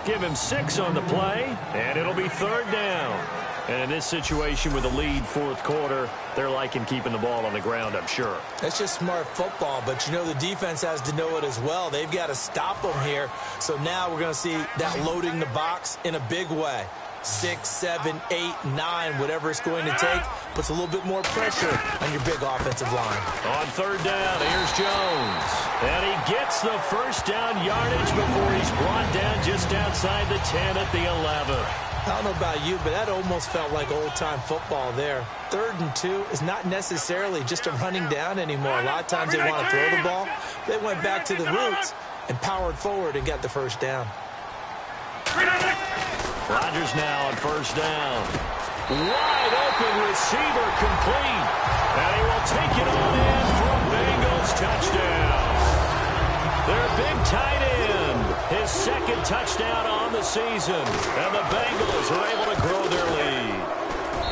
Give him 6 on the play, and it'll be 3rd down. And in this situation with a lead 4th quarter, they're liking keeping the ball on the ground, I'm sure. That's just smart football, but you know the defense has to know it as well. They've got to stop them here. So now we're going to see that loading the box in a big way. 6, 7, 8, 9, whatever it's going to take, puts a little bit more pressure on your big offensive line. On 3rd down, here's Jones. And he gets the 1st down yardage before he's brought down just outside the 10 at the 11. I don't know about you, but that almost felt like old-time football there. 3rd and 2 is not necessarily just a running down anymore. A lot of times they want to throw the ball. They went back to the roots and powered forward and got the 1st down. Rodgers now on 1st down. Wide open receiver complete. And he will take it on in for a Bengals touchdown. Their big tight end, his 2nd touchdown on the season. And the Bengals are able to grow their lead.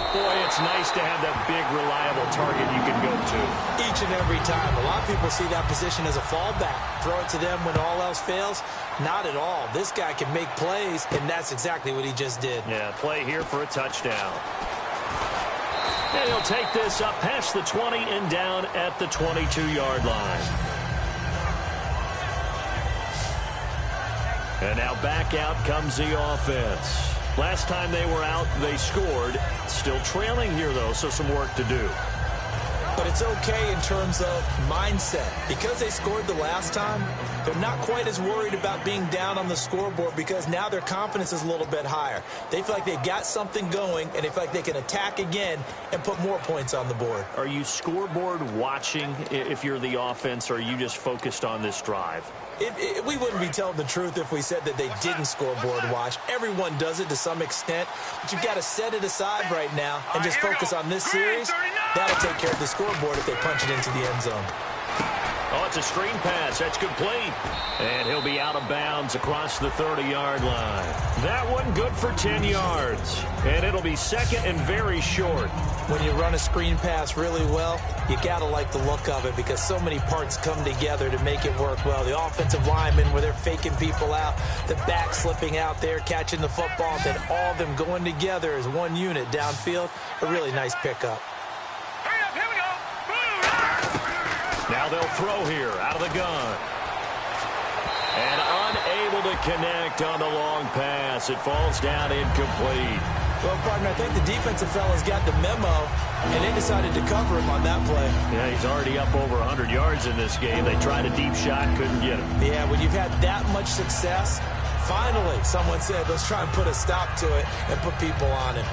Boy, it's nice to have that big, reliable target you can go to. Each and every time. A lot of people see that position as a fallback. Throw it to them when all else fails. Not at all. This guy can make plays, and that's exactly what he just did. Yeah, play here for a touchdown. And he'll take this up past the 20 and down at the 22-yard line. And now back out comes the offense. Last time they were out, they scored. Still trailing here, though, so some work to do. But it's okay in terms of mindset. Because they scored the last time, they're not quite as worried about being down on the scoreboard because now their confidence is a little bit higher. They feel like they've got something going, and they feel like they can attack again and put more points on the board. Are you scoreboard watching if you're the offense, or are you just focused on this drive? We wouldn't be telling the truth if we said that they didn't scoreboard watch. Everyone does it to some extent, but you've got to set it aside right now and just focus on this series. That'll take care of the scoreboard if they punch it into the end zone. Oh, it's a screen pass. That's complete. And he'll be out of bounds across the 30-yard line. That one good for 10 yards. And it'll be 2nd and very short. When you run a screen pass really well, you got to like the look of it because so many parts come together to make it work well. The offensive linemen, where they're faking people out, the back slipping out there, catching the football, then all of them going together as one unit downfield. A really nice pickup. Now they'll throw here out of the gun. And unable to connect on the long pass. It falls down incomplete. Well, partner, I think the defensive fellas got the memo, and they decided to cover him on that play. Yeah, he's already up over 100 yards in this game. They tried a deep shot, couldn't get him. Yeah, when you've had that much success, finally someone said, let's try and put a stop to it and put people on it.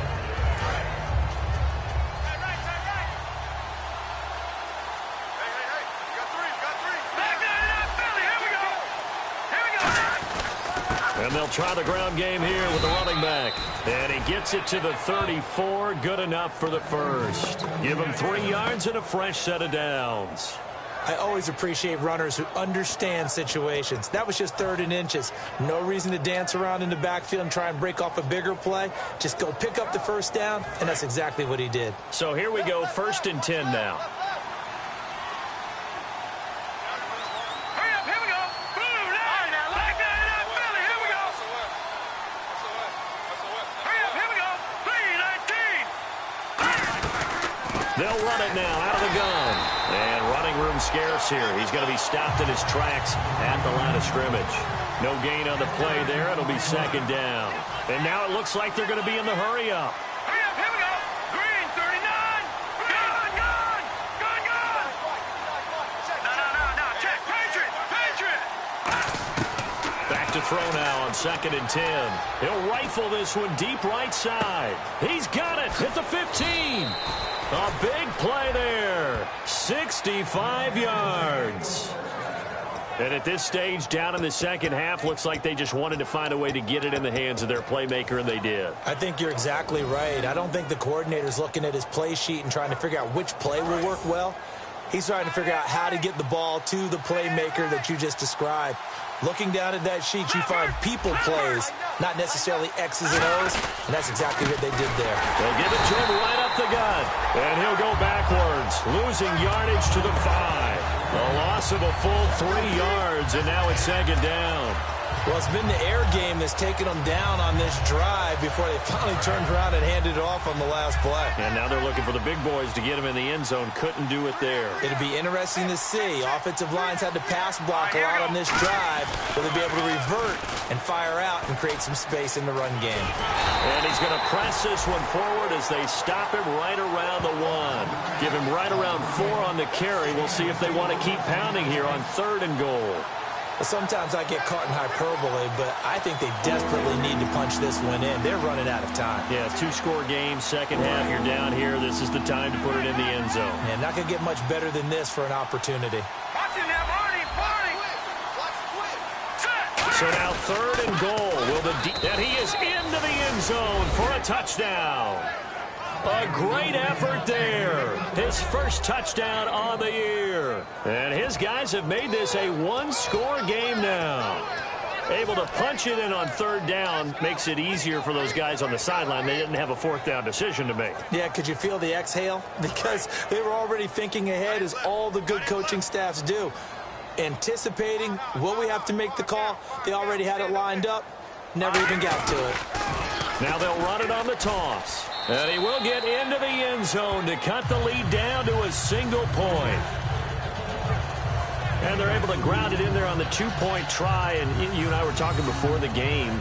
And they'll try the ground game here with the running back. And he gets it to the 34. Good enough for the 1st. Give him 3 yards and a fresh set of downs. I always appreciate runners who understand situations. That was just 3rd and inches. No reason to dance around in the backfield and try and break off a bigger play. Just go pick up the 1st down, and that's exactly what he did. So here we go, 1st and 10 now. They'll run it now out of the gun. And running room scarce here. He's going to be stopped in his tracks at the line of scrimmage. No gain on the play there. It'll be 2nd down. And now it looks like they're going to be in the hurry-up. Hurry up, here we go. Green, 39. Gun. No. Check. Patriot. Back to throw now on 2nd and 10. He'll rifle this one deep right side. He's got it at the 15. A big play there. 65 yards. And at this stage, down in the second half, looks like they just wanted to find a way to get it in the hands of their playmaker, and they did. I think you're exactly right. I don't think the coordinator's looking at his play sheet and trying to figure out which play will work well. He's trying to figure out how to get the ball to the playmaker that you just described. Looking down at that sheet, you find people plays, not necessarily X's and O's, and that's exactly what they did there. They'll give it to him right up the gut, and he'll go backwards, losing yardage to the 5. A loss of a full 3 yards, and now it's 2nd down. Well, it's been the air game that's taken them down on this drive before they finally turned around and handed it off on the last play. And now they're looking for the big boys to get them in the end zone. Couldn't do it there. It'll be interesting to see. Offensive lines had to pass block a lot on this drive. Will they be able to revert and fire out and create some space in the run game? And he's going to press this one forward as they stop him right around the 1. Give him right around 4 on the carry. We'll see if they want to keep pounding here on 3rd and goal. Sometimes I get caught in hyperbole, but I think they desperately need to punch this one in. They're running out of time. Yeah, 2-score game, second half, you're down here. This is the time to put it in the end zone. Yeah, not going to get much better than this for an opportunity. So now 3rd and goal. And he is into the end zone for a touchdown. A great effort there. His first touchdown on the year. And his guys have made this a 1-score game now. Able to punch it in on 3rd down makes it easier for those guys on the sideline. They didn't have a 4th down decision to make. Yeah, could you feel the exhale? Because they were already thinking ahead, as all the good coaching staffs do. Anticipating, will we have to make the call? They already had it lined up. Never even got to it. Now they'll run it on the toss. And he will get into the end zone to cut the lead down to a single point. And they're able to ground it in there on the 2-point try. And you and I were talking before the game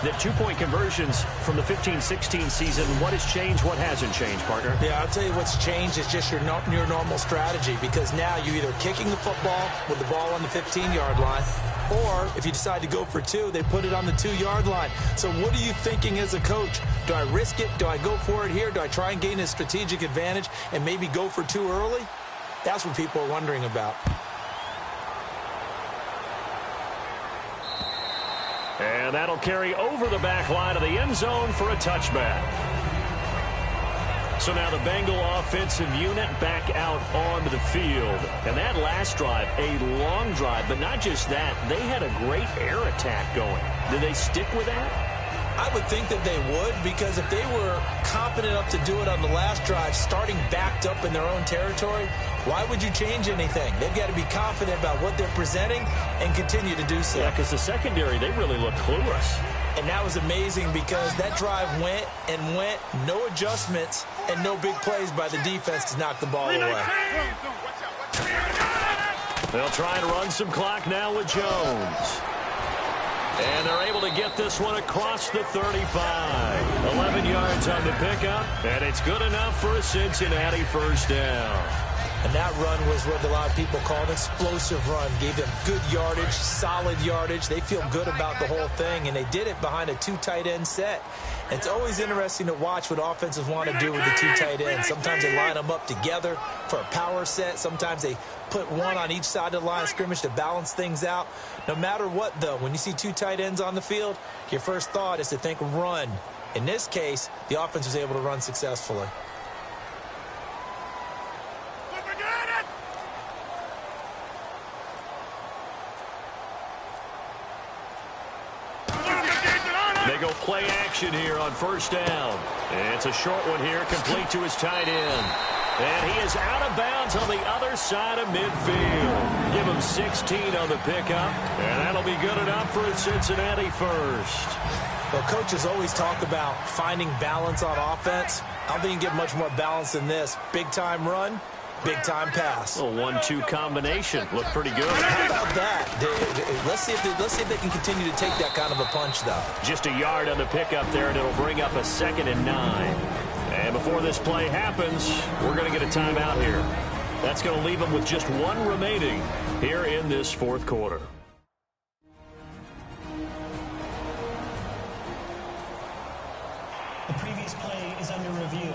that 2-point conversions from the 15-16 season, what has changed, what hasn't changed, partner? Yeah, I'll tell you what's changed is just your normal strategy, because now you're either kicking the football with the ball on the 15-yard line, or if you decide to go for 2, they put it on the 2-yard line. So what are you thinking as a coach? Do I risk it? Do I go for it here? Do I try and gain a strategic advantage and maybe go for 2 early? That's what people are wondering about. And that'll carry over the back line of the end zone for a touchback. So now the Bengal offensive unit back out onto the field. And that last drive, a long drive, but not just that. They had a great air attack going. Did they stick with that? I would think that they would, because if they were competent enough to do it on the last drive, starting backed up in their own territory, why would you change anything? They've got to be confident about what they're presenting and continue to do so. Yeah, because the secondary, they really looked clueless. And that was amazing, because that drive went and went, no adjustments, and no big plays by the defense to knock the ball away. They'll try and run some clock now with Jones. And they're able to get this one across the 35. 11 yards on the pickup, and it's good enough for a Cincinnati first down. And that run was what a lot of people call an explosive run. Gave them good yardage, solid yardage. They feel good about the whole thing, and they did it behind a 2 tight end set. And it's always interesting to watch what offenses want to do with the 2 tight ends. Sometimes they line them up together for a power set. Sometimes they put one on each side of the line of scrimmage to balance things out. No matter what, though, when you see 2 tight ends on the field, your first thought is to think run. In this case, the offense was able to run successfully. They go play action here on first down. And it's a short one here, complete to his tight end. And he is out of bounds on the other side of midfield. Give him 16 on the pickup, and that'll be good enough for a Cincinnati first. Well, coaches always talk about finding balance on offense. I don't think you can get much more balance than this. Big-time run, big-time pass. A 1-2 combination. Looked pretty good. How about that? Let's see if they can continue to take that kind of a punch, though. Just a yard on the pickup there, and it'll bring up a 2nd and 9. And before this play happens, we're going to get a timeout here. That's going to leave them with just 1 remaining here in this 4th quarter. The previous play is under review.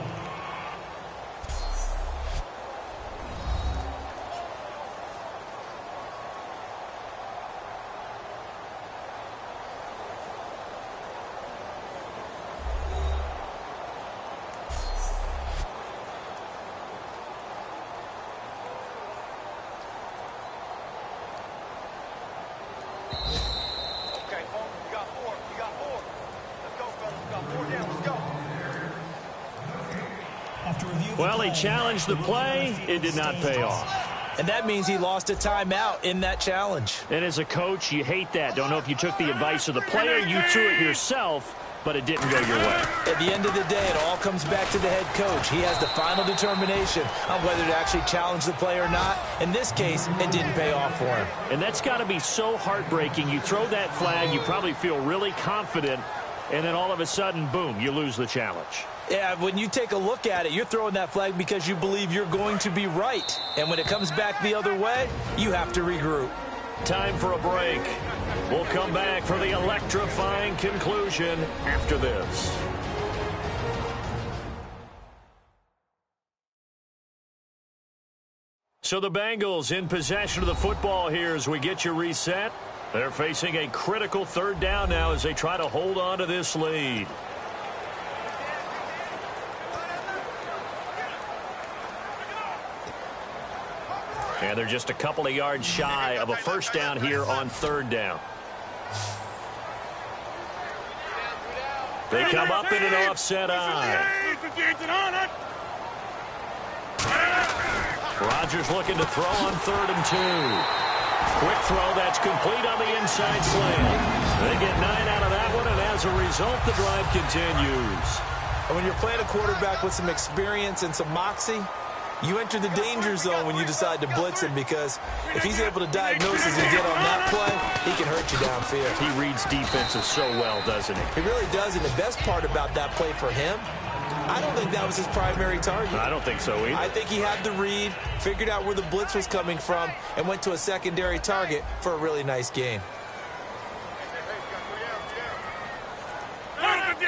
Well, he challenged the play. It did not pay off. And that means he lost a timeout in that challenge. And as a coach, you hate that. Don't know if you took the advice of the player, you threw it yourself, but it didn't go your way. At the end of the day, it all comes back to the head coach. He has the final determination on whether to actually challenge the play or not. In this case, it didn't pay off for him. And that's got to be so heartbreaking. You throw that flag, you probably feel really confident, and then all of a sudden, boom, you lose the challenge. Yeah, when you take a look at it, you're throwing that flag because you believe you're going to be right. And when it comes back the other way, you have to regroup. Time for a break. We'll come back for the electrifying conclusion after this. So the Bengals in possession of the football here as we get you reset. They're facing a critical third down now as they try to hold on to this lead. And they're just a couple of yards shy of a first down here on third down. They come up in an offset eye. Rodgers looking to throw on 3rd and 2. Quick throw that's complete on the inside slant. They get 9 out of that one, and as a result, the drive continues. And when you're playing a quarterback with some experience and some moxie, you enter the danger zone when you decide to blitz him, because if he's able to diagnose as he did on that play, he can hurt you downfield. He reads defenses so well, doesn't he? He really does, and the best part about that play for him, I don't think that was his primary target. I don't think so either. I think he had the read, figured out where the blitz was coming from, and went to a secondary target for a really nice gain.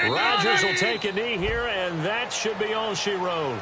Rodgers will take a knee here, and that should be all she wrote.